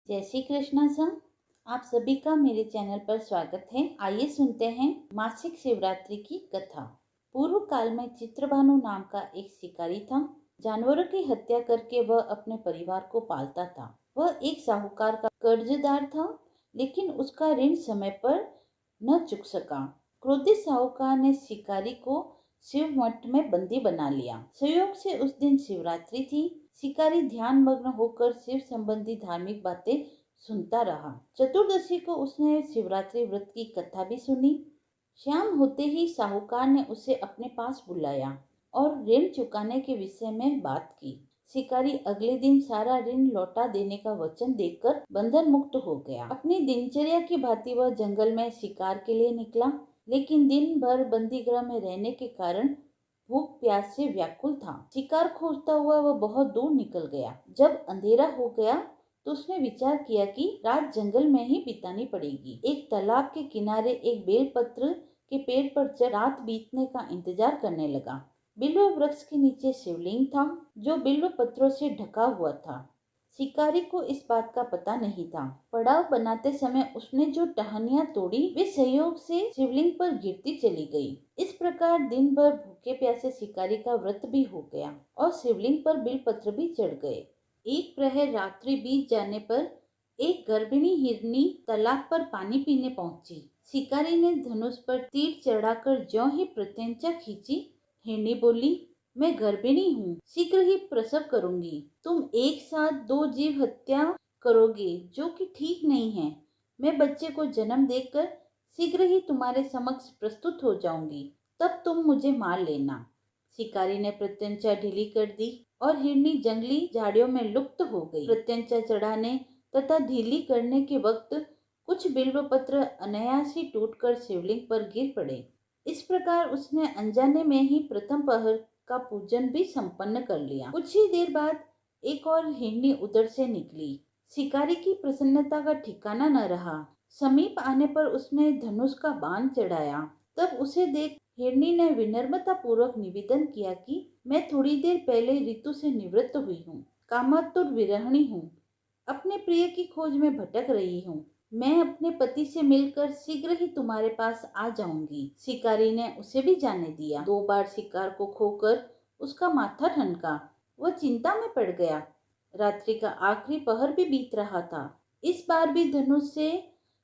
जय श्री कृष्णा सर। आप सभी का मेरे चैनल पर स्वागत है। आइए सुनते हैं मासिक शिवरात्रि की कथा। पूर्व काल में चित्रभानु नाम का एक शिकारी था। जानवरों की हत्या करके वह अपने परिवार को पालता था। वह एक साहूकार का कर्जदार था, लेकिन उसका ऋण समय पर न चुक सका। क्रोधित साहूकार ने शिकारी को शिव मठ में बंदी बना लिया। संयोग से उस दिन शिवरात्रि थी। शिकारी ध्यान मग्न होकर शिव संबंधी धार्मिक बातें सुनता रहा। चतुर्दशी को उसने शिवरात्रि व्रत की कथा भी सुनी। शाम होते ही साहूकार ने उसे अपने पास बुलाया और ऋण चुकाने के विषय में बात की। शिकारी अगले दिन सारा ऋण लौटा देने का वचन देकर बंधन मुक्त हो गया। अपनी दिनचर्या की भांति वह जंगल में शिकार के लिए निकला, लेकिन दिन भर बंदी गृह में रहने के कारण भूख प्यास से व्याकुल था। शिकार खोजता हुआ वह बहुत दूर निकल गया। जब अंधेरा हो गया तो उसने विचार किया कि रात जंगल में ही बितानी पड़ेगी। एक तालाब के किनारे एक बेलपत्र के पेड़ पर चढ़ रात बीतने का इंतजार करने लगा। बिल्व वृक्ष के नीचे शिवलिंग था, जो बिल्व पत्रों से ढका हुआ था। शिकारी को इस बात का पता नहीं था। पड़ाव बनाते समय उसने जो टहनियां तोड़ी वे संयोग से शिवलिंग पर गिरती चली गई। इस प्रकार दिन भर भूखे प्यासे शिकारी का व्रत भी हो गया और शिवलिंग पर बिलपत्र भी चढ़ गए। एक प्रहर रात्रि बीत जाने पर एक गर्भिणी हिरनी तालाब पर पानी पीने पहुंची। शिकारी ने धनुष पर तीर चढ़ाकर ज्यों ही प्रत्यंचा खींची, हिरनी बोली, मैं गर्भिणी हूँ, शीघ्र ही प्रसव करूंगी। तुम एक साथ दो जीव हत्या करोगे, जो कि ठीक नहीं है। मैं बच्चे को जन्म देकर शीघ्र ही तुम्हारे समक्ष प्रस्तुत हो जाऊंगी, तब तुम मुझे मार लेना। शिकारी ने प्रत्यंचा ढीली कर दी और हिरनी जंगली झाड़ियों में लुप्त हो गई। प्रत्यंचा चढ़ाने तथा ढीली करने के वक्त कुछ बिल्व पत्र अनायास ही टूटकर शिवलिंग पर गिर पड़े। इस प्रकार उसने अनजाने में ही प्रथम पहर का पूजन भी संपन्न कर लिया। कुछ ही देर बाद एक और हिरनी उधर से निकली। शिकारी की प्रसन्नता का ठिकाना न रहा। समीप आने पर उसने धनुष का बाण चढ़ाया। तब उसे देख हिरनी ने विनम्रता पूर्वक निवेदन किया कि मैं थोड़ी देर पहले ऋतु से निवृत्त हुई हूँ, कामातुर विरहिणी हूँ, अपने प्रिय की खोज में भटक रही हूँ। मैं अपने पति से मिलकर शीघ्र ही तुम्हारे पास आ जाऊंगी। शिकारी ने उसे भी जाने दिया। 2 बार शिकार को खोकर उसका माथा ठनका। वह चिंता में पड़ गया। रात्रि का आखिरी पहर भी बीत रहा था। इस बार भी धनुष से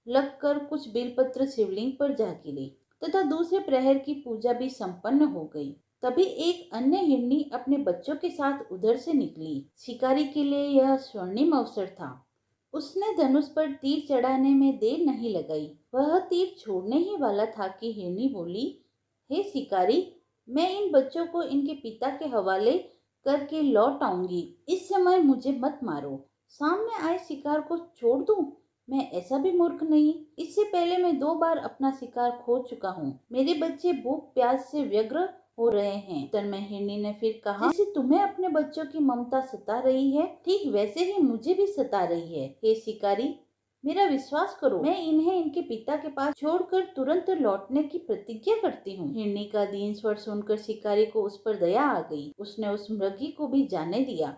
लगकर कुछ बेलपत्र शिवलिंग पर जा गिरे तथा दूसरे प्रहर की पूजा भी संपन्न हो गई। तभी एक अन्य हिरनी अपने बच्चों के साथ उधर से निकली। शिकारी के लिए यह स्वर्णिम अवसर था। उसने धनुष पर तीर चढ़ाने में देर नहीं लगाई। वह तीर छोड़ने ही वाला था कि हिरनी बोली, हे शिकारी, मैं इन बच्चों को इनके पिता के हवाले करके लौट आऊंगी। इस समय मुझे मत मारो। सामने आए शिकार को छोड़ दूं? मैं ऐसा भी मूर्ख नहीं। इससे पहले मैं 2 बार अपना शिकार खो चुका हूँ। मेरे बच्चे भूख प्यास से व्यग्र हो रहे हैं। उत्तर में हिरनी ने फिर कहा, जैसे तुम्हें अपने बच्चों की ममता सता रही है, ठीक वैसे ही मुझे भी सता रही है। हे शिकारी, मेरा विश्वास करो, मैं इन्हें इनके पिता के पास छोड़कर तुरंत लौटने की प्रतिज्ञा करती हूँ। हिरनी का दीन स्वर सुनकर शिकारी को उस पर दया आ गई। उसने उस मृगी को भी जाने दिया।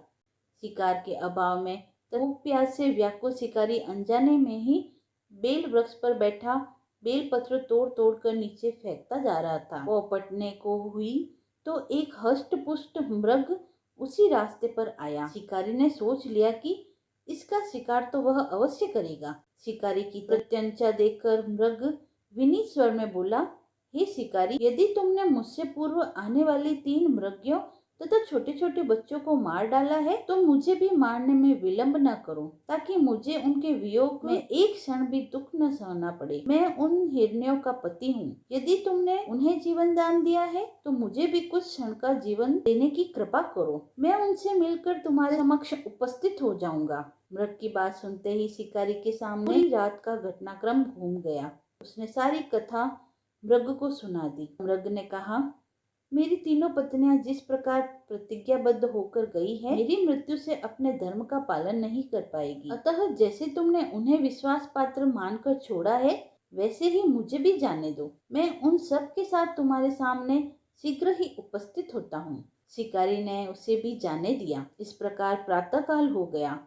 शिकार के अभाव में भूख प्यास से व्याकुल शिकारी अनजाने में ही बेल वृक्ष पर बैठा बेल पत्र तोड़ तोड़ कर नीचे फेंकता जा रहा था। वो पटने को हुई तो एक हष्ट पुष्ट मृग उसी रास्ते पर आया। शिकारी ने सोच लिया कि इसका शिकार तो वह अवश्य करेगा। शिकारी की प्रत्यंचा देखकर मृग विनीत स्वर में बोला, हे शिकारी, यदि तुमने मुझसे पूर्व आने वाली 3 मृगियों तथा छोटे छोटे बच्चों को मार डाला है, तो मुझे भी मारने में विलंब न करो, ताकि मुझे उनके वियोग में एक क्षण भी दुख न सहना पड़े। मैं उन हिरनियों का पति हूँ। यदि तुमने उन्हें जीवन दान दिया है, तो मुझे भी कुछ क्षण का जीवन देने की कृपा करो। मैं उनसे मिलकर तुम्हारे समक्ष उपस्थित हो जाऊंगा। मृग की बात सुनते ही शिकारी के सामने पूरी रात का घटनाक्रम घूम गया। उसने सारी कथा मृग को सुना दी। मृग ने कहा, मेरी तीनों पत्नियां जिस प्रकार प्रतिज्ञाबद्ध होकर गई है, मेरी मृत्यु से अपने धर्म का पालन नहीं कर पाएगी। अतः जैसे तुमने उन्हें विश्वास पात्र मानकर छोड़ा है, वैसे ही मुझे भी जाने दो। मैं उन सब के साथ तुम्हारे सामने शीघ्र ही उपस्थित होता हूँ। शिकारी ने उसे भी जाने दिया। इस प्रकार प्रातःकाल हो गया।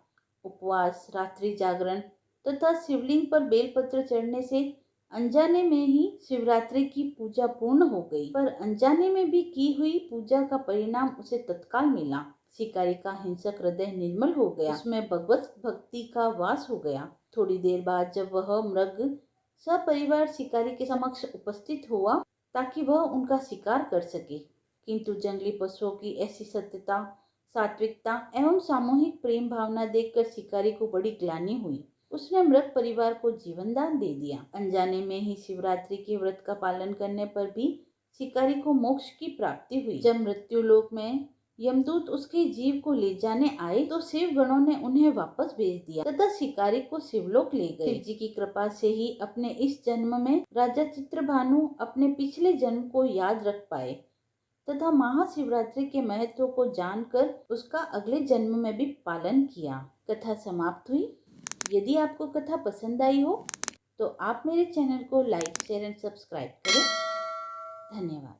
उपवास, रात्रि जागरण तथा शिवलिंग पर बेलपत्र चढ़ने से अनजाने में ही शिवरात्रि की पूजा पूर्ण हो गई। पर अनजाने में भी की हुई पूजा का परिणाम उसे तत्काल मिला। शिकारी का हिंसक हृदय निर्मल हो गया, उसमें भगवत भक्ति का वास हो गया। थोड़ी देर बाद जब वह मृग सपरिवार शिकारी के समक्ष उपस्थित हुआ ताकि वह उनका शिकार कर सके, किंतु जंगली पशुओं की ऐसी सत्यता, सात्विकता एवं सामूहिक प्रेम भावना देखकर शिकारी को बड़ी ग्लानि हुई। उसने मृग परिवार को जीवन दान दे दिया। अनजाने में ही शिवरात्रि के व्रत का पालन करने पर भी शिकारी को मोक्ष की प्राप्ति हुई। जब मृत्युलोक में यमदूत उसके जीव को ले जाने आए तो शिव गणों ने उन्हें वापस भेज दिया तथा शिकारी को शिवलोक ले गए। शिव जी की कृपा से ही अपने इस जन्म में राजा चित्रभानु अपने पिछले जन्म को याद रख पाए तथा महाशिवरात्रि के महत्व को जानकर उसका अगले जन्म में भी पालन किया। कथा समाप्त हुई। यदि आपको कथा पसंद आई हो तो आप मेरे चैनल को लाइक, शेयर एंड सब्सक्राइब करें। धन्यवाद।